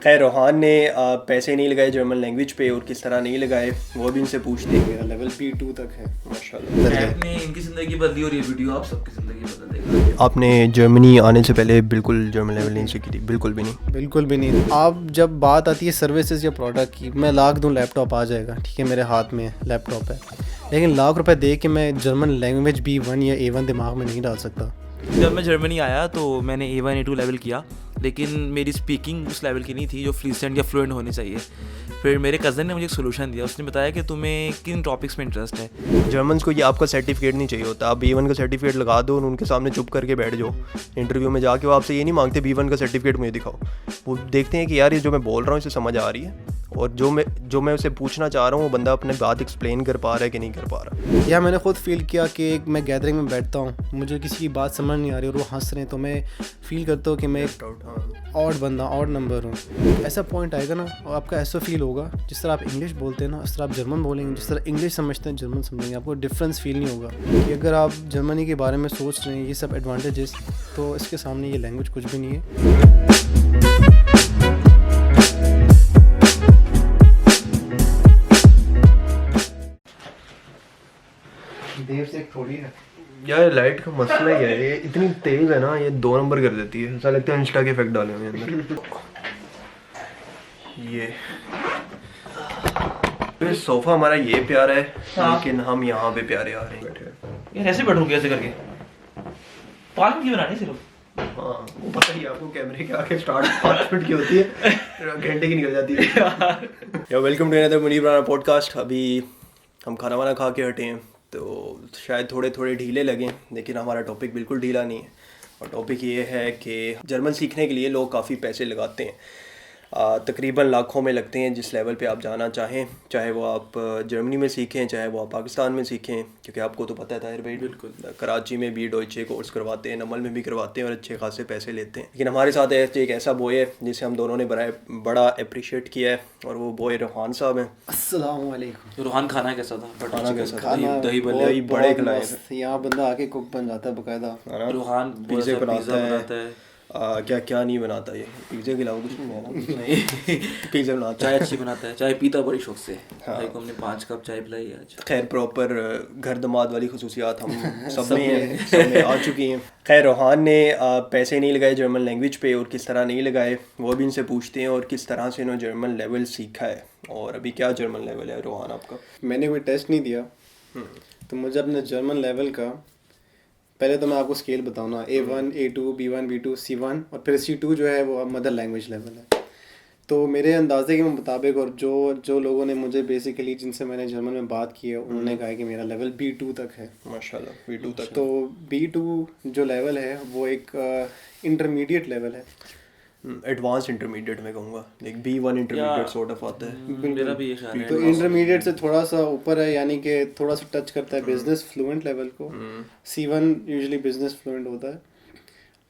खैर रोहान ने पैसे नहीं लगाए जर्मन लैंग्वेज पे और किस तरह नहीं लगाए वो भी इनसे पूछते हैं। मेरा लेवल B2 तक है माशाल्लाह। आपने इनकी ज़िंदगी बदली और ये वीडियो आप सबकी ज़िंदगी बदल देगा। आपने जर्मनी आने से पहले बिल्कुल जर्मन लेवल नहीं सीखी थी? बिल्कुल भी नहीं। बिल्कुल भी नहीं। आप जब बात आती है सर्विसेज या प्रोडक्ट की, मैं लाख दूँ लैपटॉप आ जाएगा, ठीक है, मेरे हाथ में लैपटॉप है, लेकिन लाख रुपए दे के मैं जर्मन लैंग्वेज B1 या A1 दिमाग में नहीं डाल सकता। जब मैं जर्मनी आया तो मैंने A1 A2 लेवल किया, लेकिन मेरी स्पीकिंग उस लेवल की नहीं थी जो फ्लुएंट या फ्लुएंट होनी चाहिए। फिर मेरे कज़न ने मुझे एक सोल्यूशन दिया। उसने बताया कि तुम्हें किन टॉपिक्स में इंटरेस्ट है। जर्मन्स को ये आपका सर्टिफिकेट नहीं चाहिए होता। आप B1 का सर्टिफिकेट लगा दो और उनके सामने चुप करके बैठ जाओ। इंटरव्यू में जाके वो आपसे ये नहीं मांगते B1 का सर्टिफिकेट मुझे दिखाओ। वो देखते हैं कि यार ये जो मैं बोल रहा हूँ इसे समझ आ रही है और जो मैं उसे पूछना चाह रहा हूँ वो बंदा अपने बात एक्सप्लेन कर पा रहा है कि नहीं कर पा रहा। या मैंने खुद फील किया कि एक मैं गैदरिंग में बैठता हूँ, मुझे किसी की बात समझ नहीं आ रही और वो हंस रहे हैं, तो मैं फील करता हूँ कि मैं एक ऑड बंदा, ऑड नंबर हूँ। ऐसा पॉइंट आएगा ना और आपका ऐसा फील होगा जिस तरह आप इंग्लिश बोलते हैं ना उस तरह आप जर्मन बोलेंगे, जिस तरह इंग्लिश समझते हैं जर्मन समझेंगे, आपको डिफरेंस फील नहीं होगा। कि अगर आप जर्मनी के बारे में सोच रहे हैं ये सब एडवांटेजेस, तो इसके सामने ये लैंग्वेज कुछ भी नहीं है। देर से थोड़ी है यार लाइट का मसला ही है, ये इतनी तेज है ना, ये 2 नंबर कर देती है। ऐसा लगता है इंस्टा के इफेक्ट डाले हुए अंदर। ये सोफा हमारा ये प्यारा है, लेकिन हम यहाँ पे प्यारे आ रहे हैं बैठे। यार ऐसे बैठोगे ऐसे करके? पार्किंग की बनानी सिर्फ। हाँ वो पता ही आपको, कैमरे के आगे स्टार्ट 5 मिनट की होती है, घंटे की निकल जाती है यार। Welcome to another Muneeb Rana podcast. अभी हम खाना वाना खा के हटे हैं तो शायद थोड़े ढीले लगें, लेकिन हमारा टॉपिक बिल्कुल ढीला नहीं है। और टॉपिक ये है कि जर्मन सीखने के लिए लोग काफ़ी पैसे लगाते हैं, तकरीबन लाखों में लगते हैं जिस लेवल पे आप जाना चाहें, चाहे वो आप जर्मनी में सीखें चाहे वो आप पाकिस्तान में सीखें। क्योंकि आपको तो पता है ताहिर भाई, बिल्कुल कराची में भी डॉइचे कोर्स करवाते हैं, नमल में भी करवाते हैं और अच्छे खासे पैसे लेते हैं। लेकिन हमारे साथ एक ऐसा बॉय है जिसे हम दोनों ने बड़ा अप्रिशिएट किया है और वो बॉय रोहान साहब हैं। अस्सलाम वालेकुम। रोहान खाना कैसा था? खाना कैसा था? दही दही बड़े खिलाए। यहाँ बंदा आके कुक बन जाता है बकायदा। रोहान पिज़्ज़ा बनाता है। क्या नहीं बनाता ये, पिज़्ज़ा के अलावा कुछ नहीं बनाता। नहीं पिज़्ज़ा बनाता, चाय अच्छी बनाता है, चाय पीता बड़ी शौक से। भाई को हमने 5 कप चाय पिलाई आज। खैर प्रॉपर घर दमाद वाली खुसूसियात हम सब में आ चुकी हैं। खैर रोहान ने पैसे नहीं लगाए जर्मन लैंग्वेज पे और किस तरह नहीं लगाए वो भी इनसे पूछते हैं और किस तरह से इन्होंने जर्मन लेवल सीखा है। और अभी क्या जर्मन लेवल है रोहान आपका? मैंने कोई टेस्ट नहीं दिया, तो मुझे अपने जर्मन लेवल का पहले तो मैं आपको स्केल बताऊँ ना, A1 A2 B1 B2 C1 और फिर C2 जो है वो मदर लैंग्वेज लेवल है। तो मेरे अंदाजे के मुताबिक और जो लोगों ने मुझे बेसिकली जिनसे मैंने जर्मन में बात की है उन्होंने कहा है कि मेरा लेवल B2 तक है। माशाल्लाह B2 तक। तो B2 जो लेवल है वो एक इंटरमीडिएट लेवल है, एडवांस इंटरमीडिएट में कहूँगा, एक B1 इंटरमीडिएट सॉर्ट ऑफ आता है। मेरा भी ये ख्याल है। तो इंटरमीडिएट से थोड़ा सा ऊपर है, यानी कि थोड़ा सा टच करता है बिजनेस फ्लुएंट लेवल को। C1 यूजुअली बिजनेस फ्लुएंट होता है।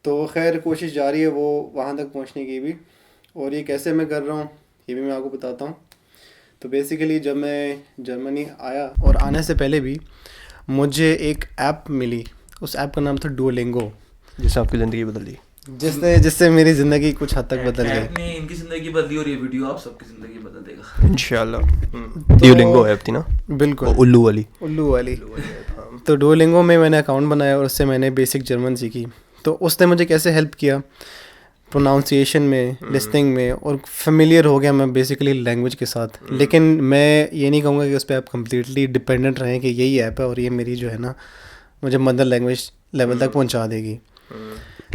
तो खैर कोशिश जारी है वो वहाँ तक पहुँचने की भी, और ये कैसे मैं कर रहा हूँ ये भी मैं आपको बताता हूँ। तो बेसिकली जब मैं जर्मनी आया और आने से पहले भी मुझे एक ऐप मिली, उस ऐप का नाम था डुओलिंगो, जिससे आपकी ज़िंदगी बदल दी, जिससे मेरी ज़िंदगी कुछ हद तक बदल गई। आपने इनकी ज़िंदगी बदली और ये वीडियो आप सबकी ज़िंदगी बदल देगा इंशाल्लाह। डुओलिंगो ऐप थी ना? बिल्कुल उल्लू वाली। तो डुओलिंगो में मैंने अकाउंट बनाया और उससे मैंने बेसिक जर्मन सीखी। तो उसने मुझे कैसे हेल्प किया प्रोनाउंसिएशन में, लिसनिंग में, और फेमिलियर हो गया मैं बेसिकली लैंग्वेज के साथ। लेकिन मैं ये नहीं कहूँगा कि उस पर आप कम्प्लीटली डिपेंडेंट रहें कि यही ऐप है और ये मेरी जो है ना मुझे मदर लैंग्वेज लेवल तक पहुँचा देगी।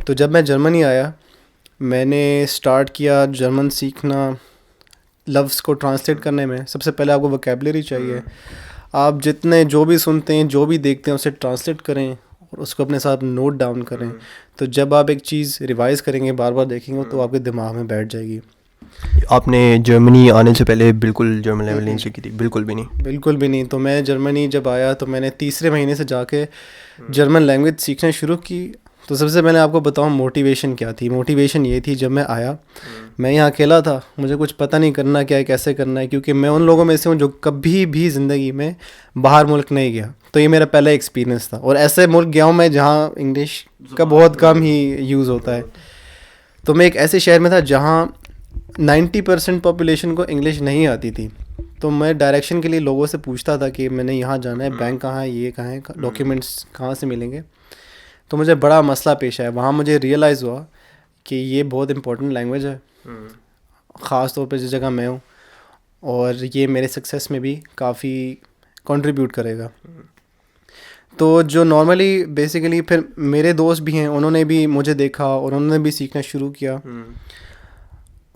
तो जब मैं जर्मनी आया मैंने स्टार्ट किया जर्मन सीखना, लफ्ज़ को ट्रांसलेट करने में। सबसे पहले आपको वोकैबुलरी चाहिए। आप जितने जो भी सुनते हैं जो भी देखते हैं उसे ट्रांसलेट करें और उसको अपने साथ नोट डाउन करें। तो जब आप एक चीज़ रिवाइज़ करेंगे, बार बार देखेंगे, तो आपके दिमाग में बैठ जाएगी। आपने जर्मनी आने से पहले बिल्कुल जर्मन लेवल नहीं सीखी थी? बिल्कुल भी नहीं। तो मैं जर्मनी जब आया तो मैंने तीसरे महीने से जाके जर्मन लैंग्वेज सीखना शुरू की। तो सबसे पहले आपको बताऊं मोटिवेशन क्या थी। मोटिवेशन ये थी, जब मैं आया मैं यहाँ अकेला था, मुझे कुछ पता नहीं करना क्या है, कैसे करना है, क्योंकि मैं उन लोगों में से हूँ जो कभी भी ज़िंदगी में बाहर मुल्क नहीं गया। तो ये मेरा पहला एक्सपीरियंस था, और ऐसे मुल्क गया हूँ मैं जहाँ इंग्लिश का बहुत कम ही यूज़ होता है। तो मैं एक ऐसे शहर में था जहाँ 90% पॉपुलेशन को इंग्लिश नहीं आती थी, तो मैं डायरेक्शन के लिए लोगों से पूछता था कि मैंने यहाँ जाना है, बैंक कहाँ है, ये कहाँ है, डॉक्यूमेंट्स कहाँ से मिलेंगे। तो मुझे बड़ा मसला पेश आया। वहाँ मुझे रियलाइज़ हुआ कि ये बहुत इंपॉर्टेंट लैंग्वेज है, ख़ास तौर पे जिस जगह मैं हूँ, और ये मेरे सक्सेस में भी काफ़ी कंट्रीब्यूट करेगा। तो जो नॉर्मली बेसिकली फिर मेरे दोस्त भी हैं, उन्होंने भी मुझे देखा और उन्होंने भी सीखना शुरू किया,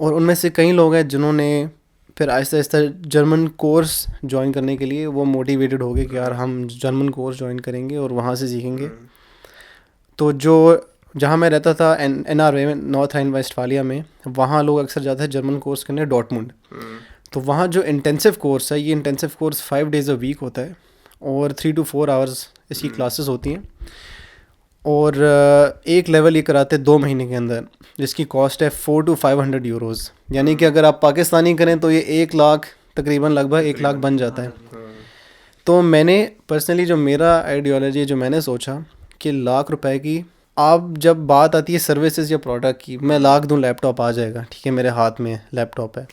और उनमें से कई लोग हैं जिन्होंने फिर Aahista Aahista German course join करने के लिए वो मोटिवेटेड हो गए कि यार हम जर्मन कोर्स ज्वाइन करेंगे और वहाँ से सीखेंगे। तो जो जहाँ मैं रहता था NRW में, नॉर्थ राइन वेस्टफालिया में, वहाँ लोग अक्सर जाते हैं जर्मन कोर्स करने डॉर्टमुंड। तो वहाँ जो इंटेंसिव कोर्स है, ये intensive course 5 days a week होता है और 3 to 4 hours इसकी क्लासेस होती हैं, और एक लेवल ये कराते हैं 2 महीने के अंदर, जिसकी कॉस्ट है 400 to 500 euros। यानी कि अगर आप पाकिस्तानी करें तो ये 1 लाख तकरीबन लगभग 1 लाख बन जाता है। तो मैंने पर्सनली जो मेरा आइडियोलॉजी, जो मैंने सोचा कि ₹1,00,000 की, आप जब बात आती है सर्विसेज या प्रोडक्ट की, मैं लाख दूँ लैपटॉप आ जाएगा, ठीक है, मेरे हाथ में लैपटॉप है,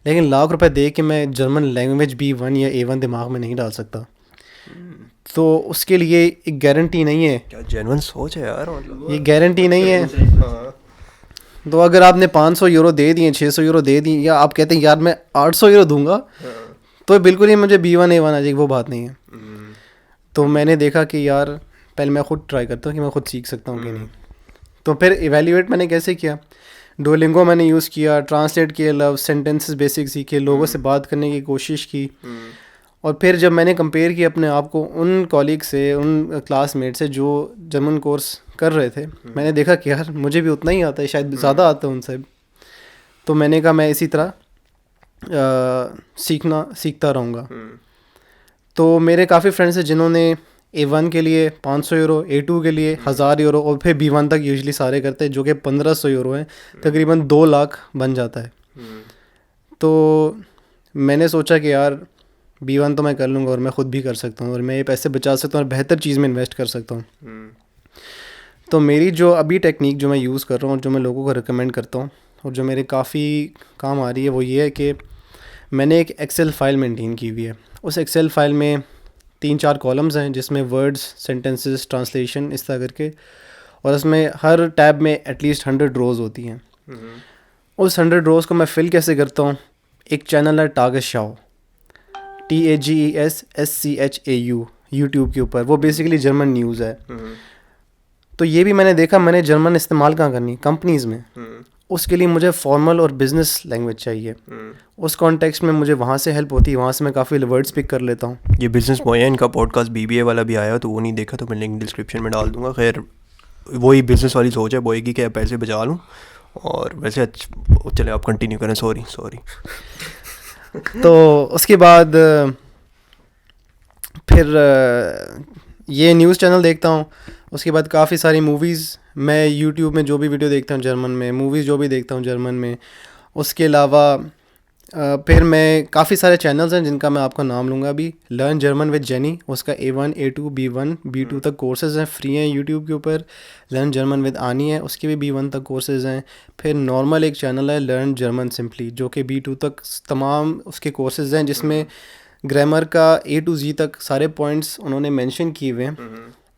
लेकिन ₹1,00,000 दे के मैं जर्मन लैंग्वेज B1 या A1 दिमाग में नहीं डाल सकता। तो उसके लिए एक गारंटी नहीं है। क्या जेन्युइन सोच है यार, मतलब ये गारंटी नहीं है। तो अगर आपने 500 यूरो दे दिए, 600 यूरो दे दी, या आप कहते हैं यार मैं 800 यूरो दूंगा, तो बिल्कुल ही मुझे B1 A1 आ जाएगी, वो बात नहीं है। तो मैंने देखा कि यार पहले मैं ख़ुद ट्राई करता हूँ कि मैं ख़ुद सीख सकता हूँ कि नहीं। तो फिर इवेल्यूएट मैंने कैसे किया, डुओलिंगो मैंने यूज़ किया, ट्रांसलेट किए लफ्ज़, सेंटेंसेस बेसिक सीखे, लोगों से बात करने की कोशिश की, और फिर जब मैंने कंपेयर किया अपने आप को उन कॉलीग से, उन क्लासमेट से जो जर्मन कोर्स कर रहे थे, मैंने देखा कि यार मुझे भी उतना ही आता है, शायद ज़्यादा आता है उनसे। तो मैंने कहा मैं इसी तरह सीखता रहूँगा। तो मेरे काफ़ी फ्रेंड्स हैं जिन्होंने A1 के लिए 500 यूरो, A2 के लिए 1000 यूरो, और फिर B1 तक यूजुअली सारे करते हैं, जो कि 1500 यूरो हैं, तकरीबन 2 लाख बन जाता है। तो मैंने सोचा कि यार B1 तो मैं कर लूँगा और मैं ख़ुद भी कर सकता हूँ, और मैं ये पैसे बचा सकता हूँ और बेहतर चीज़ में इन्वेस्ट कर सकता हूँ। तो मेरी जो अभी टेक्निक जो मैं यूज़ कर रहा हूँ और जो मैं लोगों को रिकमेंड करता हूँ और जो मेरे काफ़ी काम आ रही है, वो ये है कि मैंने एक एक्सेल फ़ाइल मेंटेन की हुई है। उस एक्सेल फ़ाइल में 3-4 कॉलम्स हैं, जिसमें वर्ड्स, सेंटेंसेस, ट्रांसलेशन, इस तरह करके, और उसमें हर टैब में एटलीस्ट 100 रोज़ होती हैं। उस 100 रोज़ को मैं फ़िल कैसे करता हूँ, एक चैनल है टागेसशाउ, TAGESSCHAU, यूट्यूब के ऊपर, वो बेसिकली जर्मन न्यूज़ है। तो ये भी मैंने देखा, मैंने जर्मन इस्तेमाल कहाँ करनी, कंपनीज़ में। उसके लिए मुझे फॉर्मल और बिजनेस लैंग्वेज चाहिए। उस कॉन्टेक्स्ट में मुझे वहाँ से हेल्प होती है, वहाँ से मैं काफ़ी वर्ड्स पिक कर लेता हूँ। ये बिजनेस बॉय है, इनका पॉडकास्ट BBA वाला भी आया, तो वो नहीं देखा तो मैं लिंक डिस्क्रिप्शन में डाल दूंगा। खैर वही बिजनेस वाली सोच है बॉय की, क्या पैसे बचा लूँ। और वैसे चले आप कंटिन्यू करें। सॉरी। तो उसके बाद फिर ये न्यूज़ चैनल देखता हूँ। उसके बाद काफ़ी सारी मूवीज़, मैं यूट्यूब में जो भी वीडियो देखता हूँ जर्मन में, मूवीज़ जो भी देखता हूँ जर्मन में। उसके अलावा फिर मैं काफ़ी सारे चैनल्स हैं जिनका मैं आपका नाम लूँगा अभी। लर्न जर्मन विद जेनी, उसका A1, A2, B1, B2 तक कोर्सेज़ हैं, फ्री हैं यूट्यूब के ऊपर। लर्न जर्मन विद आनी है, उसके भी B1 तक कोर्सेज़ हैं। फिर नॉर्मल एक चैनल है लर्न जर्मन सिंपली, जो कि B2 तक तमाम उसके कोर्सेज़ हैं, जिसमें ग्रामर का A to Z तक सारे पॉइंट्स उन्होंने मेंशन किए हुए हैं।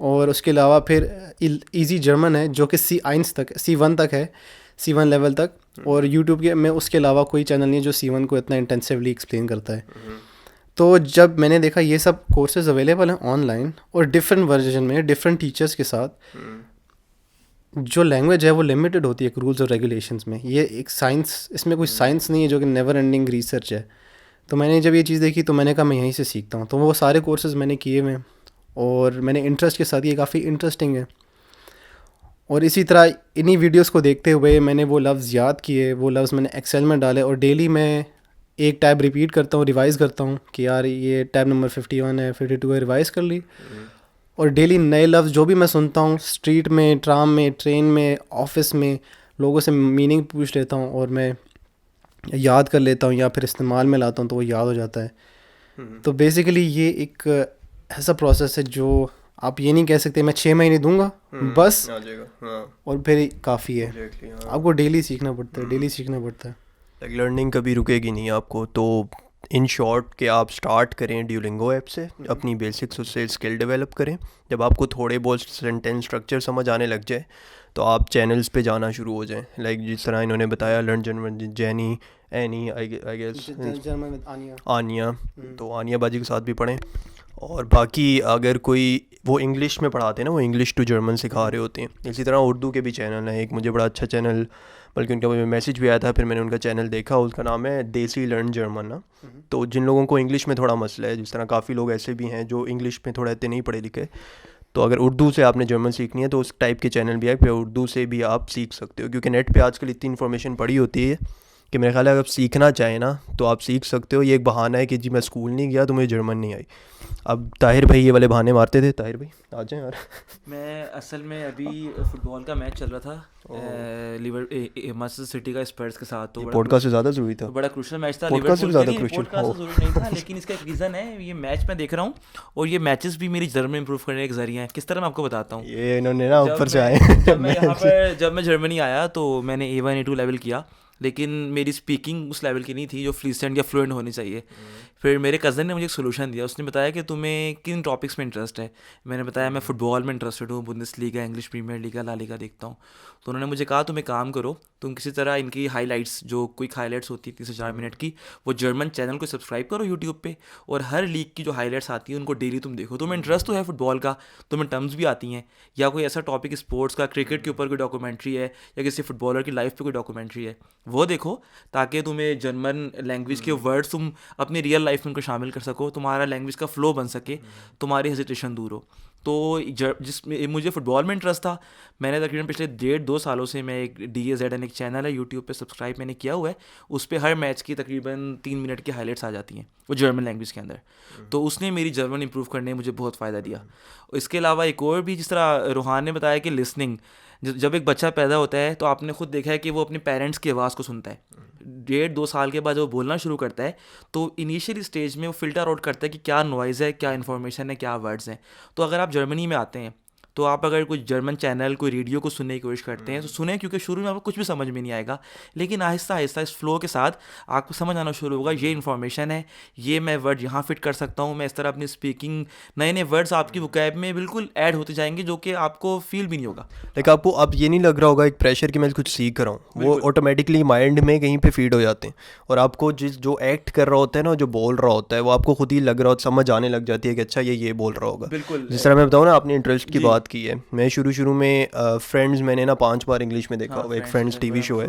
और उसके अलावा फिर इजी जर्मन है, जो कि C1 तक है, C1 लेवल तक। और यूट्यूब के में उसके अलावा कोई चैनल नहीं है जो C1 को इतना इंटेंसिवली एक्सप्लेन करता है। तो जब मैंने देखा ये सब कोर्सेज अवेलेबल हैं ऑनलाइन और डिफरेंट वर्जन में, डिफरेंट टीचर्स के साथ, जो लैंग्वेज है वो लिमिटेड होती है रूल्स और रेगुलेशंस में। ये एक साइंस, इसमें कोई साइंस नहीं है जो कि नेवर एंडिंग रिसर्च है। तो मैंने जब ये चीज़ देखी तो मैंने कहा मैं यहीं से सीखता हूँ। तो वो सारे कोर्सेज़ मैंने किए हुए हैं और मैंने इंटरेस्ट के साथ, ये काफ़ी इंटरेस्टिंग है। और इसी तरह इन्हीं वीडियोस को देखते हुए मैंने वो लफ्ज़ याद किए, वो लफ्ज़ मैंने एक्सेल में डाले, और डेली मैं एक टैब रिपीट करता हूँ, रिवाइज़ करता हूँ कि यार ये टैब नंबर 51 है, 52 है, रिवाइज़ कर ली। और डेली नए लफ्ज़ जो भी मैं सुनता हूँ, स्ट्रीट में, ट्राम में, ट्रेन में, ऑफिस में, लोगों से मीनिंग पूछ लेता हूँ और मैं याद कर लेता हूँ या फिर इस्तेमाल में लाता हूँ तो वो याद हो जाता है। तो बेसिकली ये एक ऐसा प्रोसेस है जो आप ये नहीं कह सकते मैं 6 महीने दूंगा बस आ जाएगा, हाँ। और फिर काफ़ी है। Exactly, हाँ। आपको डेली सीखना पड़ता है, डेली सीखना पड़ता है। लाइक लर्निंग कभी रुकेगी नहीं आपको। तो इन शॉर्ट कि आप स्टार्ट करें ड्यूलिंगो ऐप से, अपनी बेसिक्स उससे स्किल डेवलप करें। जब आपको थोड़े बहुत सेंटेंस स्ट्रक्चर समझ आने लग जाए तो आप चैनल्स पे जाना शुरू हो जाएं। लाइक जिस तरह इन्होंने बताया learn German, Jenny, Annie, I guess Ania, तो आनिया बाजी के साथ भी पढ़ें। और बाकी अगर कोई वो इंग्लिश में पढ़ाते हैं ना, वो इंग्लिश टू जर्मन सिखा रहे होते हैं। इसी तरह उर्दू के भी चैनल हैं। एक मुझे बड़ा अच्छा चैनल, बल्कि उनका मुझे मैसेज भी आया था, फिर मैंने उनका चैनल देखा, उसका नाम है देसी लर्न जर्मन ना। तो जिन लोगों को इंग्लिश में थोड़ा मसला है, जिस तरह काफ़ी लोग ऐसे भी हैं जो इंग्लिश में थोड़ा इतने नहीं पढ़े लिखे, तो अगर उर्दू से आपने जर्मन सीखनी है तो उस टाइप के चैनल भी है, फिर उर्दू से भी आप सीख सकते हो। क्योंकि नेट पे आजकल इतनी इन्फॉर्मेशन पड़ी होती है कि मेरे ख्याल है अगर आप सीखना चाहें ना तो आप सीख सकते हो। ये एक बहाना है कि जी मैं स्कूल नहीं गया तो मुझे जर्मन नहीं आई। अब ताहिर भाई ये वाले बहाने मारते थे। ताहिर भाई आ जाएं यार। मैं असल में अभी फुटबॉल का मैच चल रहा था मैनचेस्टर सिटी का स्पर्स के साथ। तो पॉडकास्ट से ज़्यादा ज़रूरी था, बड़ा क्रूशल मैच था। पॉडकास्ट से ज़्यादा पॉडकास्ट से जरूरी नहीं था, लेकिन इसका एक रीज़न है। ये मैच मैं देख रहा हूँ और ये मैचेस भी मेरी जर्मन इंप्रूव करने का एक जरिया है। किस तरह मैं आपको बताता हूँ। ये इन्होंने ना ऊपर से आए जब मैं जर्मनी आया तो मैंने A1 A2 लेवल किया, लेकिन मेरी स्पीकिंग उस लेवल की नहीं थी जो फ्लुएंट या फ्लुएंट होनी चाहिए। फिर मेरे कज़न ने मुझे एक सोल्यूशन दिया। उसने बताया कि तुम्हें किन टॉपिक्स में इंटरेस्ट है। मैंने बताया मैं फ़ुटबॉल में इंटरेस्टेड हूँ, Bundesliga, English Premier League, La Liga देखता हूँ। तो उन्होंने मुझे कहा तुम एक काम करो, तुम किसी तरह इनकी हाइलाइट्स, जो क्विक हाइलाइट्स होती है 3 से 4 मिनट की, वो जर्मन चैनल को सब्सक्राइब करो यूट्यूब पे, और हर लीग की जो हाइलाइट्स आती हैं उनको डेली तुम देखो। तुम्हें इंटरेस्ट तो है फुटबॉल का, तुम्हें टर्म्स भी आती हैं, या कोई ऐसा टॉपिक स्पोर्ट्स का, क्रिकेट के ऊपर कोई डॉक्यूमेंट्री है, या किसी फुटबॉलर की लाइफ पे कोई डॉक्यूमेंट्री है, वो देखो, ताकि तुम्हें जर्मन लैंग्वेज के वर्ड्स तुम अपनी रियल लाइफ में उनको शामिल कर सको, तुम्हारा लैंग्वेज का फ्लो बन सके, तुम्हारी हेजिटेशन दूर हो। तो जिसमें मुझे फ़ुटबॉल में इंटरेस्ट था, मैंने तकरीबन पिछले 1.5-2 सालों से मैं एक DAZN एक चैनल है यूट्यूब पे सब्सक्राइब मैंने किया हुआ है। उस पर हर मैच की तकरीबन 3 मिनट की हाइलाइट्स आ जाती हैं, वो जर्मन लैंग्वेज के अंदर। तो उसने मेरी जर्मन इंप्रूव करने में मुझे बहुत फ़ायदा दिया। इसके अलावा एक और भी, जिस तरह रोहान ने बताया कि लिसनिंग, जब एक बच्चा पैदा होता है तो आपने खुद देखा है कि वो अपने पेरेंट्स की आवाज़ को सुनता है। 1.5-2 साल के बाद जब वो बोलना शुरू करता है तो इनिशियली स्टेज में वो फ़िल्टर आउट करता है कि क्या नॉइज़ है, क्या इन्फॉर्मेशन है, क्या वर्ड्स हैं। तो अगर आप जर्मनी में आते हैं तो आप अगर कोई जर्मन चैनल, कोई रेडियो को सुनने की कोशिश करते हैं तो सुने, क्योंकि शुरू में आपको कुछ भी समझ में नहीं आएगा, लेकिन आहिस्ता आहिस्ता इस फ्लो के साथ आपको समझ आना शुरू होगा, ये इन्फॉर्मेशन है, ये मैं वर्ड यहाँ फिट कर सकता हूँ, मैं इस तरह अपनी स्पीकिंग, नए नए वर्ड्स आपकी वोकैब में बिल्कुल ऐड होते जाएंगे जो कि आपको फील भी नहीं होगा। लाइक आपको अब ये नहीं लग रहा होगा एक प्रेशर कि मैं कुछ सीख रहा हूँ, वो ऑटोमेटिकली माइंड में कहीं पे फीड हो जाते हैं, और आपको जो एक्ट कर रहा होता है ना, जो बोल रहा होता है, वो आपको खुद ही लग रहा होता, समझ आने लग जाती है कि अच्छा ये बोल रहा होगा। बिल्कुल। जिस तरह मैं बताऊँ ना, आपने इंटरेस्ट की बात की है, मैं शुरू में फ्रेंड्स मैंने ना 5 बार इंग्लिश में देखा हुआ। एक फ्रेंड्स टीवी शो है,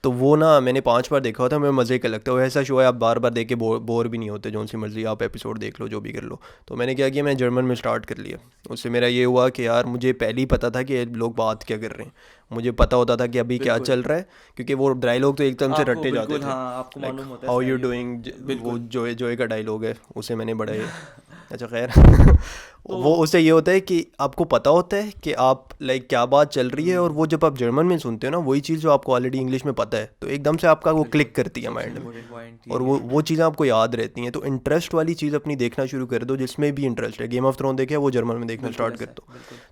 तो वो ना मैंने 5 बार देखा होता है। मैं मज़े का लगता है, वो ऐसा शो है आप बार बार देख के बोर भी नहीं होते, जो सी मर्जी आप एपिसोड देख लो, जो भी कर लो। तो मैंने क्या किया, मैं जर्मन में स्टार्ट कर लिया। उससे मेरा ये हुआ कि यार मुझे पहले ही पता था कि लोग बात क्या कर रहे हैं, मुझे पता होता था कि अभी क्या चल रहा है, क्योंकि वो डायलॉग तो एकदम से रटे जाते थे। आपको मालूम होता है हाउ यू डूइंग, वो जोए का डायलॉग है, उसे मैंने बड़ा अच्छा खैर वो उससे ये होता है कि आपको पता होता है कि आप लाइक क्या बात चल रही है, और वो जब आप जर्मन में सुनते हो ना, वही चीज़ जो आपको ऑलरेडी इंग्लिश में पता है, तो एकदम से आपका वो क्लिक करती है माइंड में, और वो चीज़ें आपको याद रहती हैं। तो इंटरेस्ट वाली चीज़ अपनी देखना शुरू कर दो, जिसमें भी इंटरेस्ट है। गेम ऑफ थ्रोन देखे, वो जर्मन में देखना स्टार्ट कर दो,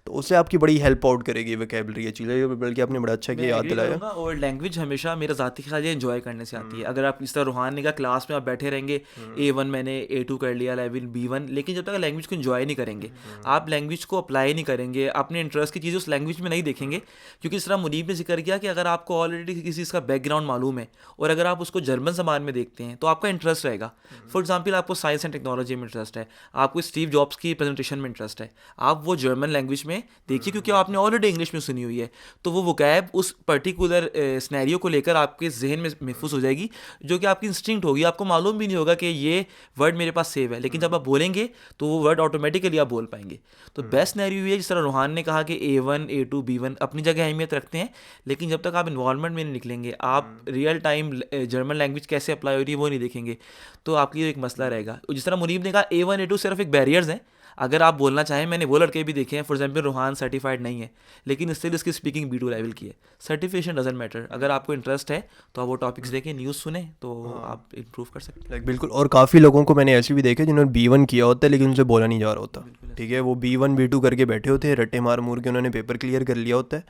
तो उससे आपकी बड़ी हेल्प आउट करेगी वोकैबुलरी, चीज़ें, बल्कि आपने बड़ा अच्छा किया, याद दिलाया। और लैंग्वेज हमेशा मेरा ज़ाती ख्याल एंजॉय करने से आती है। अगर आप इस तरह रूहान ने कहा क्लास में आप बैठे रहेंगे, A1 मैंने A2 कर लिया, लेवल B1, लेकिन जब तक लैंग्वेज को एंजॉय नहीं करेंगे, आप लैंग्वेज को अप्लाई नहीं करेंगे, अपने इंटरेस्ट की चीज़ें उस लैंग्वेज में नहीं देखेंगे, क्योंकि इस तरह मुनीब ने जिक्र किया कि अगर आपको ऑलरेडी किसी चीज़ का बैकग्राउंड मालूम है और अगर आप उसको जर्मन ज़बान में देखते हैं तो आपका इंटरेस्ट रहेगा। फॉर एग्जांपल आपको साइंस एंड टेक्नोलॉजी में इंटरेस्ट है, आपको स्टीव जॉब्स की प्रेजेंटेशन में इंटरेस्ट है, आप वो जर्मन लैंग्वेज में देखिए, क्योंकि आपने ऑलरेडी इंग्लिश में सुनी हुई है, तो वो वोकैब उस पर्टिकुलर सिनेरियो को लेकर आपके जहन में महफूज हो जाएगी, जो कि आपकी इंस्टिंक्ट होगी। आपको मालूम भी नहीं होगा कि ये वर्ड मेरे पास सेव है, लेकिन जब आप बोलेंगे तो वो वर्ड ऑटोमेटिकली आप बोल पाएंगे। तो बेस्ट सिनेरियो ये, जिस तरह रूहान ने कहा कि A1 A2 B1 अपनी जगह अहमियत रखते हैं, लेकिन जब तक आप इन्वॉल्वमेंट में नहीं निकलेंगे, आप रियल टाइम जर्मन लैंग्वेज कैसे अप्लाई हो रही है वो नहीं देखेंगे, तो आपके लिए एक मसला रहेगा। जिस तरह मुनीब ने कहा A1 A2 सिर्फ एक बैरियर्स हैं, अगर आप बोलना चाहें, मैंने वो लड़के भी देखे हैं, फॉर एग्जाम्पल रूहान सर्टिफाइड नहीं है, लेकिन इससे इसकी स्पीकिंग B2 लेवल की है। सर्टिफिकेशन डजंट मैटर, अगर आपको इंटरेस्ट है तो आप वो टॉपिक्स देखें, न्यूज़ सुने, तो आप इम्प्रूव कर सकते हैं। बिल्कुल। और काफ़ी लोगों को मैंने ऐसे भी देखे जिन्होंने B1 किया होता है, लेकिन उनसे बोला नहीं जा रहा होता, ठीक है, वो B1 B2 करके बैठे होते हैं, रट्टे मार मूर के उन्होंने पेपर क्लियर कर लिया होता है,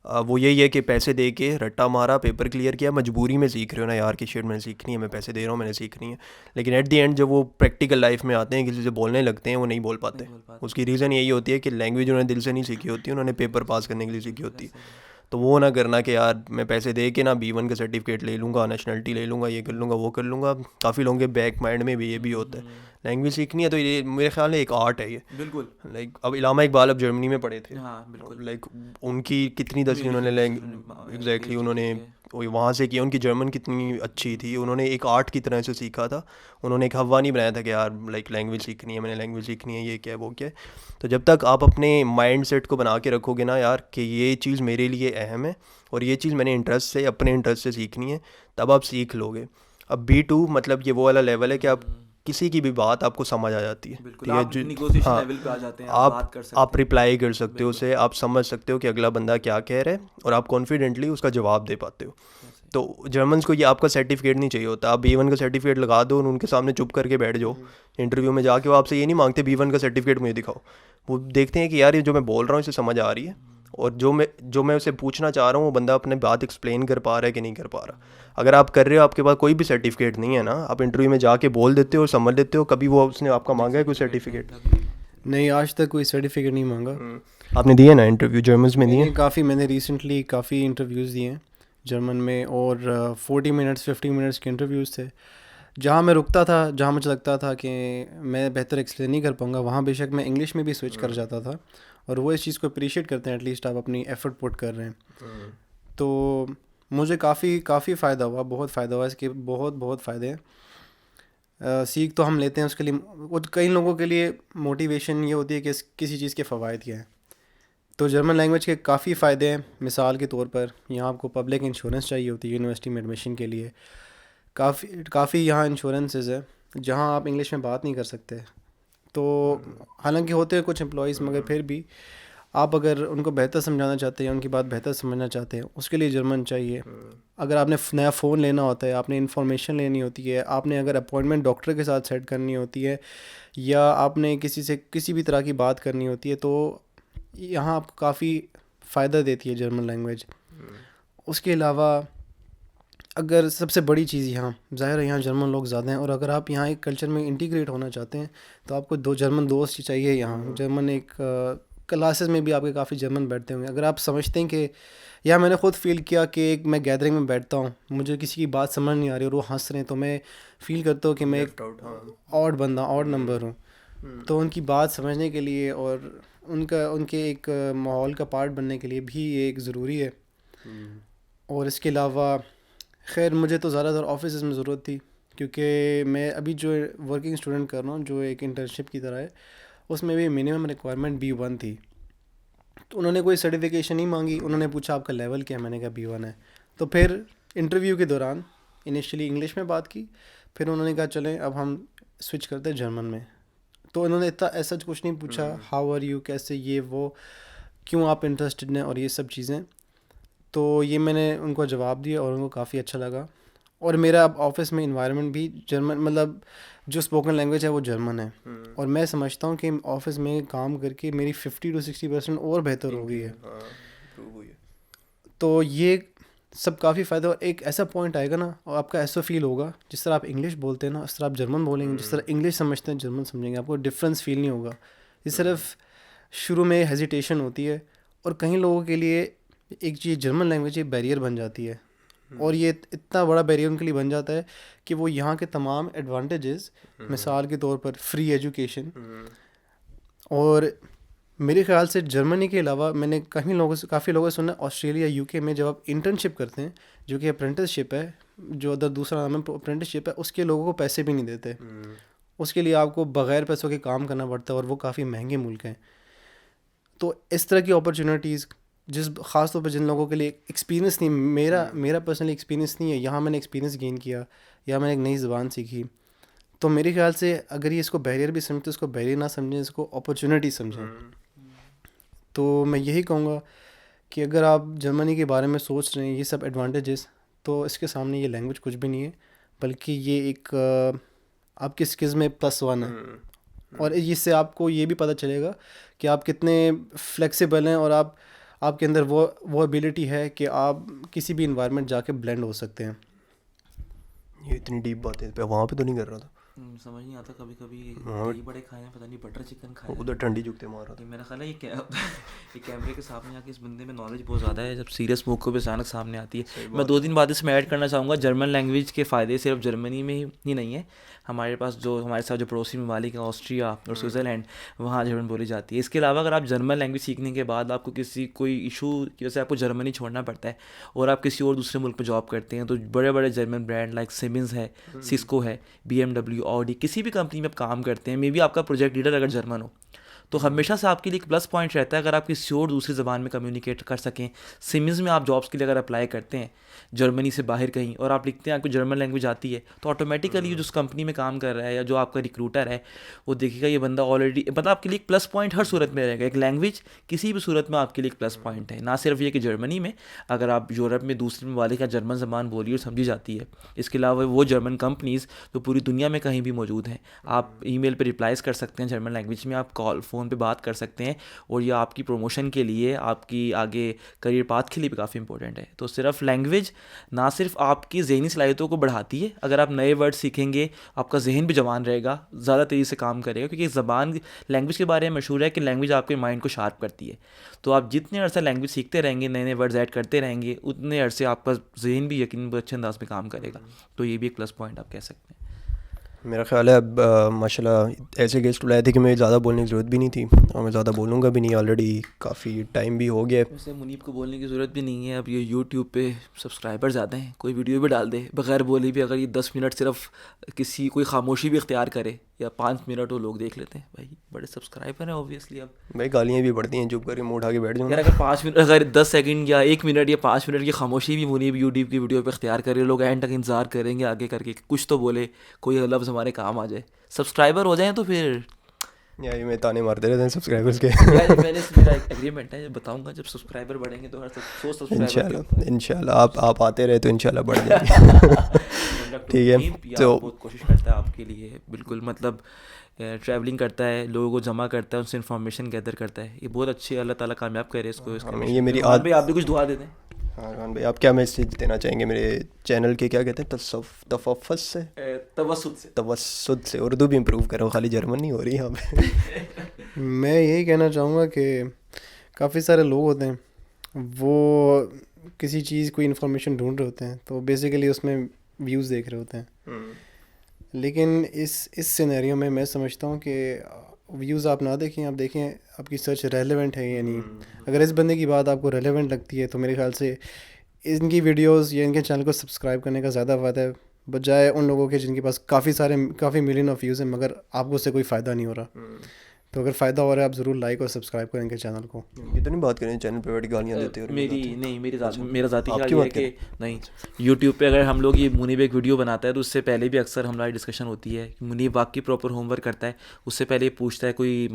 वो यही है कि पैसे दे के रट्टा मारा, पेपर क्लियर किया, मजबूरी में सीख रहे हो ना यार कि शिट मैंने सीखनी है, मैं पैसे दे रहा हूँ, मैंने सीखनी है। लेकिन एट द एंड जब वो प्रैक्टिकल लाइफ में आते हैं, किसी से बोलने लगते हैं, वो नहीं बोल पाते। उसकी रीज़न यही होती है कि लैंग्वेज उन्होंने दिल से नहीं सीखी होती, उन्होंने पेपर पास करने के लिए सीखी होती है। तो वो ना करना कि यार मैं पैसे दे के ना B1 का सर्टिफिकेट ले लूँगा, नेशनलिटी ले लूँगा, ये कर लूँगा, वो कर लूँगा। काफ़ी लोगों के बैक माइंड में भी ये भी होता है। लैंग्वेज सीखनी है तो ये मेरे ख्याल में एक आर्ट है ये। बिल्कुल। लाइक अब इलामा इकबाल अब जर्मनी में पढ़े थे। हाँ बिल्कुल। लाइक उनकी कितनी दसवीं उन्होंने एग्जैक्टली उन्होंने वहाँ से किया। उनकी जर्मन कितनी अच्छी थी, उन्होंने एक आर्ट की तरह से सीखा था। उन्होंने एक हवा नहीं बनाया था कि यार लाइक लैंग्वेज सीखनी है, मैंने लैंग्वेज सीखनी है, ये क्या है वो क्या है। तो जब तक आप अपने माइंड सेट को बना के रखोगे ना यार कि ये चीज़ मेरे लिए अहम है और ये चीज़ मैंने इंटरेस्ट से, अपने इंटरेस्ट से सीखनी है, तब आप सीख लोगे। अब B2 मतलब ये वो वाला लेवल है कि आप किसी की भी बात आपको समझ आ जाती है। बिल्कुल, आप नेगोशिएशन लेवल पे आ जाते हैं, आप बात कर सकते हैं, आप रिप्लाई कर सकते हो उसे, आप समझ सकते हो कि अगला बंदा क्या कह रहा है और आप कॉन्फिडेंटली उसका जवाब दे पाते हो। तो जर्मन्स को ये आपका सर्टिफिकेट नहीं चाहिए होता। आप B1 का सर्टिफिकेट लगा दो और उनके सामने चुप करके बैठ जाओ। इंटरव्यू में जाके वो आपसे ये नहीं मांगते B1 का सर्टिफिकेट मुझे दिखाओ। वो देखते हैं कि यार ये जो मैं बोल रहा हूँ इसे समझ आ रही है और जो मैं उसे पूछना चाह रहा हूँ वो बंदा अपने बात एक्सप्लेन कर पा रहा है कि नहीं कर पा रहा। अगर आप कर रहे हो, आपके पास कोई भी सर्टिफिकेट नहीं है ना, आप इंटरव्यू में जाके बोल देते हो और समझ लेते हो। कभी वो उसने आपका मांगा है कोई सर्टिफिकेट? नहीं, आज तक कोई सर्टिफिकेट नहीं मांगा। आपने दिए ना इंटरव्यू जर्मन में? दिए काफ़ी, मैंने रिसेंटली काफ़ी इंटरव्यूज़ दिए हैं जर्मन में और 40 मिनट्स 50 मिनट्स के इंटरव्यूज़ थे। जहाँ मैं रुकता था, जहाँ मुझे लगता था कि मैं बेहतर एक्सप्लेन नहीं कर पाऊँगा, वहाँ बेशक मैं इंग्लिश में भी स्विच कर जाता था और वो इस चीज़ को अप्रिशिएट करते हैं, एटलीस्ट आप अपनी एफ़र्ट पुट कर रहे हैं। तो मुझे काफ़ी फ़ायदा हुआ, बहुत फ़ायदा हुआ इसके, बहुत फ़ायदे हैं। सीख तो हम लेते हैं, उसके लिए कई लोगों के लिए मोटिवेशन ये होती है कि किसी चीज़ के फ़वाइद क्या हैं। तो जर्मन लैंग्वेज के काफ़ी फ़ायदे हैं। मिसाल के तौर पर यहाँ आपको पब्लिक इंश्योरेंस चाहिए होती है यूनिवर्सिटी में एडमिशन के लिए। काफ़ी यहाँ इंश्योरेंसेस है जहाँ आप इंग्लिश में बात नहीं कर सकते। तो हालांकि होते हैं कुछ एम्प्लॉइज़, मगर फिर भी आप अगर उनको बेहतर समझाना चाहते हैं, उनकी बात बेहतर समझना चाहते हैं, उसके लिए जर्मन चाहिए। अगर आपने नया फ़ोन लेना होता है, आपने इन्फॉर्मेशन लेनी होती है, आपने अगर अपॉइंटमेंट डॉक्टर के साथ सेट करनी होती है या आपने किसी से किसी भी तरह की बात करनी होती है, तो यहाँ आपको काफ़ी फ़ायदा देती है जर्मन लैंग्वेज। उसके अलावा अगर सबसे बड़ी चीज़ यहाँ ज़ाहिर है यहाँ जर्मन लोग ज़्यादा हैं और अगर आप यहाँ एक कल्चर में इंटीग्रेट होना चाहते हैं तो आपको 2 जर्मन दोस्त चाहिए यहाँ। जर्मन एक क्लासेस में भी आपके काफ़ी जर्मन बैठते होंगे। अगर आप समझते हैं कि या मैंने ख़ुद फ़ील किया कि एक मैं गैदरिंग में बैठता हूँ, मुझे किसी की बात समझ नहीं आ रही और वो हंस रहे हैं, तो मैं फ़ील करता हूँ कि मैं एक ऑड बंदा, ऑड नंबर हूँ। तो उनकी बात समझने के लिए और उनके एक माहौल का पार्ट बनने के लिए भी ये एक ज़रूरी है। और इसके अलावा खैर मुझे तो ज़्यादातर ऑफिस में ज़रूरत थी, क्योंकि मैं अभी जो वर्किंग स्टूडेंट कर रहा हूँ, जो एक इंटर्नशिप की तरह है, उसमें भी मिनिमम रिक्वायरमेंट B1 थी। तो उन्होंने कोई सर्टिफिकेशन नहीं मांगी, उन्होंने पूछा आपका लेवल क्या है, मैंने कहा B1 है। तो फिर इंटरव्यू के दौरान इनिशियली इंग्लिश में बात की, फिर उन्होंने कहा चलें अब हम स्विच करते हैं जर्मन में। तो उन्होंने इतना ऐसा कुछ नहीं पूछा, हाउ आर यू, कैसे, ये वो, क्यों आप इंटरेस्टेड हैं और ये सब चीज़ें। तो ये मैंने उनको जवाब दिया और उनको काफ़ी अच्छा लगा। और मेरा अब ऑफिस में इन्वायरमेंट भी जर्मन, मतलब जो स्पोकन लैंग्वेज है वो जर्मन है। और मैं समझता हूँ कि ऑफिस में काम करके मेरी 50 to 60% और बेहतर हो गई है। तो ये सब काफ़ी फ़ायदा। और एक ऐसा पॉइंट आएगा ना और आपका ऐसा फील होगा जिस तरह आप इंग्लिश बोलते हैं ना, उस तरह आप जर्मन बोलेंगे, जिस तरह इंग्लिश समझते हैं जर्मन समझेंगे, आपको डिफरेंस फील नहीं होगा। ये सिर्फ शुरू में हेजिटेशन होती है और कई लोगों के लिए एक चीज़ जर्मन लैंग्वेज एक बैरियर बन जाती है और ये इतना बड़ा बैरियर उनके लिए बन जाता है कि वो यहाँ के तमाम एडवांटेजेस, मिसाल के तौर पर फ्री एजुकेशन, और मेरे ख्याल से जर्मनी के अलावा मैंने काफ़ी लोगों से सुना ऑस्ट्रेलिया, यूके में जब आप इंटर्नशिप करते हैं, जो कि अप्रेंटिसशिप है, जो अदर दूसरा नाम है अप्रेंटिसशिप है, उसके लोगों को पैसे भी नहीं देते। उसके लिए आपको बग़ैर पैसों के काम करना पड़ता है और वो काफ़ी महंगे मुल्क हैं। तो इस तरह की अपॉर्चुनिटीज़ ख़ास तौर पर जिन लोगों के लिए एक्सपीरियंस नहीं, मेरा पर्सनली एक्सपीरियंस नहीं है, यहाँ मैंने एक्सपीरियंस गेन किया या मैंने एक नई ज़बान सीखी, तो मेरे ख्याल से अगर ये इसको बैरियर भी समझते, इसको बैरियर ना समझें, इसको अपॉर्चुनिटी समझें। तो मैं यही कहूँगा कि अगर आप जर्मनी के बारे में सोच रहे हैं ये सब एडवांटेजेस, तो इसके सामने ये लैंग्वेज कुछ भी नहीं है, बल्कि ये एक आपकी स्किल्स में +1 है। और इससे आपको ये भी पता चलेगा कि आप कितने फ्लेक्सिबल हैं और आप आपके अंदर वो एबिलिटी है कि आप किसी भी इन्वायरमेंट जाके ब्लेंड हो सकते हैं। ये इतनी डीप बातें पे वहाँ पे तो नहीं कर रहा था, समझ नहीं आता कभी कभी दही बड़े खाए हैं, पता नहीं बटर चिकन खाए हैं। उधर ठंडी जुगते मार रहा था। मेरा ख्याल है ये कैमरे के सामने आके इस बंदे में नॉलेज बहुत ज़्यादा है, जब सीरियस मौक़ों पे अचानक सामने आती है। मैं 2-3 बातें इसमें ऐड करना चाहूँगा। जर्मन लैंग्वेज के फ़ायदे सिर्फ जर्मनी में ही नहीं है, हमारे पास जो हमारे साथ जो पड़ोसी ममालिक हैं ऑस्ट्रिया और स्विट्ज़रलैंड, वहाँ जर्मन बोली जाती है। इसके अलावा अगर आप जर्मन लैंग्वेज सीखने के बाद आपको कोई इशू की वजह से आपको जर्मनी छोड़ना पड़ता है और आप किसी और दूसरे मुल्क में जॉब करते हैं, तो बड़े बड़े जर्मन ब्रांड लाइक सिमेंस है, सिस्को है, BMW, ऑडी, किसी भी कंपनी में आप काम करते हैं, मे बी आपका प्रोजेक्ट लीडर अगर जर्मन हो तो हमेशा से आपके लिए एक प्लस पॉइंट रहता है अगर आप किसी और दूसरी ज़बान में कम्युनिकेट कर सकें। सिमेंस में आप जॉब्स के लिए अगर अप्लाई करते हैं जर्मनी से बाहर कहीं और आप लिखते हैं आपको जर्मन लैंग्वेज आती है, तो ऑटोमेटिकली जिस कंपनी में काम कर रहा है या जो आपका रिक्रूटर है वो देखेगा ये बंदा ऑलरेडी, मतलब आपके लिए एक प्लस पॉइंट हर सूरत में रहेगा। एक लैंग्वेज किसी भी सूरत में आपके लिए एक प्लस पॉइंट है, ना सिर्फ ये कि जर्मनी में, अगर आप यूरोप में दूसरे ममालिक का जर्मन ज़बान बोली और समझी जाती है। इसके अलावा वो जर्मन कंपनीज़ जो पूरी दुनिया में कहीं भी मौजूद हैं, आप ईमेल पे रिप्लाईज कर सकते हैं जर्मन लैंग्वेज में, आप फ़ोन पे बात कर सकते हैं, और ये आपकी प्रमोशन के लिए, आपकी आगे करियर पाथ के लिए भी काफ़ी इंपॉर्टेंट है। तो सिर्फ लैंग्वेज ना सिर्फ आपकी ज़हनी सलाहियतों को बढ़ाती है, अगर आप नए वर्ड सीखेंगे आपका जहन भी जवान रहेगा, ज़्यादा तेज़ी से काम करेगा, क्योंकि ज़बान लैंग्वेज के बारे में मशहूर है कि लैंग्वेज आपके माइंड को शार्प करती है। तो आप जितने अरसा लैंग्वेज सीखते रहेंगे, नए नए वर्ड्स ऐड करते रहेंगे, उतने अरसे आपका जहन भी यकीन अच्छे अंदाज में काम करेगा। तो ये भी एक प्लस पॉइंट आप कह सकते हैं। मेरा ख्याल है अब माशाल्लाह ऐसे गेस्ट बुलाए थे कि मुझे ज़्यादा बोलने की ज़रूरत भी नहीं थी और मैं ज़्यादा बोलूँगा भी नहीं, ऑलरेडी काफ़ी टाइम भी हो गया है। वैसे मुनीब को बोलने की ज़रूरत भी नहीं है, अब ये यूट्यूब पे सब्सक्राइबर ज़्यादा हैं, कोई वीडियो भी डाल दे बग़ैर बोले भी, अगर ये 10 मिनट सिर्फ कोई खामोशी भी इख्तियार करे या 5 मिनट वो लोग देख लेते हैं, भाई बड़े सब्सक्राइबर हैं ऑब्वियसली। अब भाई गालियाँ भी पड़ती हैं, चुप करके मुँह उठा के बैठ जाऊँ यार। अगर 5 मिनट, अगर 10 सेकंड या 1 मिनट या 5 मिनट की खामोशी भी मुनीब यूट्यूब की वीडियो पे इख्तियार करे, लोग एंड तक इंतज़ार करेंगे आगे करके कुछ तो बोले, कोई लफ्ज़ हमारे काम आ जाए, सब्सक्राइबर हो जाएं तो फिर या ये मैं ताने मारते रहते हैं सब्सक्राइबर्स के। यार मैंने मेरा एक एग्रीमेंट है, बताऊंगा जब सब्सक्राइबर बढ़ेंगे तो हर 100 सब्सक्राइबर इंशाल्लाह आप आते रहे तो इंशाल्लाह बढ़ जाएंगे। ठीक है, तो बहुत कोशिश करता है आपके लिए, बिल्कुल, मतलब ट्रैवलिंग करता है, लोगों को जमा करता है, उनसे इन्फॉर्मेशन गैदर करता है, ये बहुत अच्छी, अल्लाह ताला कामयाब करे इसको। ये मेरी आप भी कुछ दुआ दे दें। हाँ खान भाई, आप क्या मैसेज देना चाहेंगे मेरे चैनल के, क्या कहते हैं, तवस्सुद से? उर्दू भी इम्प्रूव करो, खाली जर्मन नहीं हो रही यहाँ पे। मैं यही कहना चाहूँगा कि काफ़ी सारे लोग होते हैं, वो किसी चीज़ कोई इन्फॉर्मेशन ढूंढ रहे होते हैं, तो बेसिकली उसमें व्यूज़ देख रहे होते हैं, लेकिन इस सिनेरियो में मैं समझता हूँ कि व्यूज़ आप ना देखें, आप देखें आपकी सर्च रेलेवेंट है या नहीं। अगर इस बंदे की बात आपको रेलेवेंट लगती है तो मेरे ख्याल से इनकी वीडियोस या इनके चैनल को सब्सक्राइब करने का ज़्यादा फ़ायदा है, बजाय उन लोगों के जिनके पास काफ़ी मिलियन ऑफ व्यूज़ हैं मगर आपको उससे कोई फ़ायदा नहीं हो रहा। तो अगर फ़ायदा हो रहा है आप ज़रूर लाइक और सब्सक्राइब करें इनके चैनल को। ये तो नहीं बात करें चैनल पे बैठ गालियाँ देते हो? मेरा ज़ाती ख्याल है कि नहीं, यूट्यूब पे अगर हम लोग ये मुनीब एक वीडियो बनाता है तो उससे पहले भी अक्सर हमारी डिस्कशन होती है, मुनीब वाकई प्रॉपर होमवर्क करता है, उससे पहले पूछता है कोई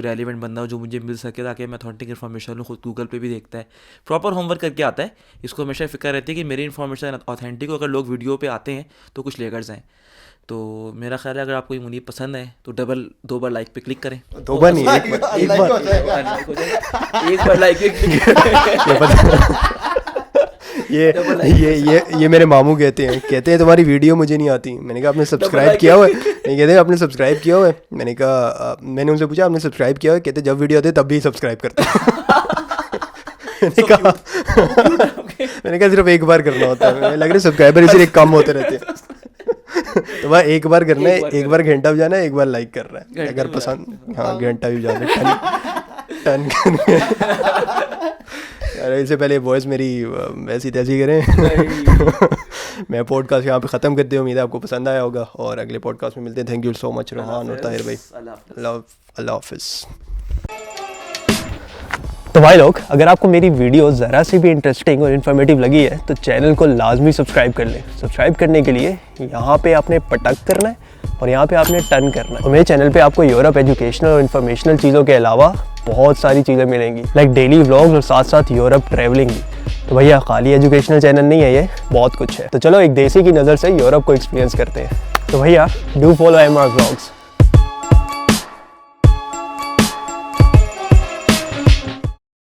रेलिवेंट बंदा हो जो मुझे मिल सके ताकि मैं ऑथेंटिक इन्फॉर्मेशन लूँ, खुद गूगल पे भी देखता है, प्रॉपर होमवर्क करके आता है। इसको हमेशा फिक्र रहती है कि मेरी इन्फॉर्मेशन ऑथेंटिक हो, अगर लोग वीडियो पे आते हैं तो कुछ लेकर जाएँ। तो मेरा ख्याल है अगर आपको ये मुनीब पसंद है तो 2 बार लाइक पे क्लिक करें। 2 बार नहीं, एक बार लाइक पे ये मेरे मामू कहते हैं तुम्हारी वीडियो मुझे नहीं आती। मैंने कहा आपने सब्सक्राइब किया हुआ है? नहीं, कहते आपने सब्सक्राइब किया हुआ है। मैंने कहा मैंने उनसे पूछा आपने सब्सक्राइब किया हुआ है? कहते जब वीडियो आती है तब भी सब्सक्राइब करते मैंने कहा सिर्फ एक बार करना होता है, मुझे लग रहा है सब्सक्राइबर इसीलिए कम होते रहते हैं। तो वह एक बार करना है, एक बार घंटा भी जाना है, एक बार लाइक करना है अगर पसंद। हाँ घंटा भी जाना है, टन करना है। इससे पहले वॉइस मेरी वैसी तैसी करें। मैं पॉडकास्ट यहाँ पे ख़त्म करते हूँ, उम्मीद है आपको पसंद आया होगा और अगले पॉडकास्ट में मिलते हैं। Thank you so much Rohan और ताहिर भाई, अल्लाह हाफिज़। तो भाई लोग, अगर आपको मेरी वीडियो ज़रा सी भी इंटरेस्टिंग और इन्फॉर्मेटिव लगी है तो चैनल को लाजमी सब्सक्राइब कर लें। सब्सक्राइब करने के लिए यहाँ पे आपने पटक करना है और यहाँ पे आपने टर्न करना है। और मेरे चैनल पे आपको यूरोप एजुकेशनल और इन्फॉर्मेशनल चीज़ों के अलावा बहुत सारी चीज़ें मिलेंगी, लाइक डेली व्लॉग्स और साथ साथ यूरोप ट्रैवलिंग भी। तो भैया खाली एजुकेशनल चैनल नहीं है, ये बहुत कुछ है। तो चलो एक देसी की नज़र से यूरोप को एक्सपीरियंस करते हैं। तो भैया डू फॉलो MR व्लॉग्स।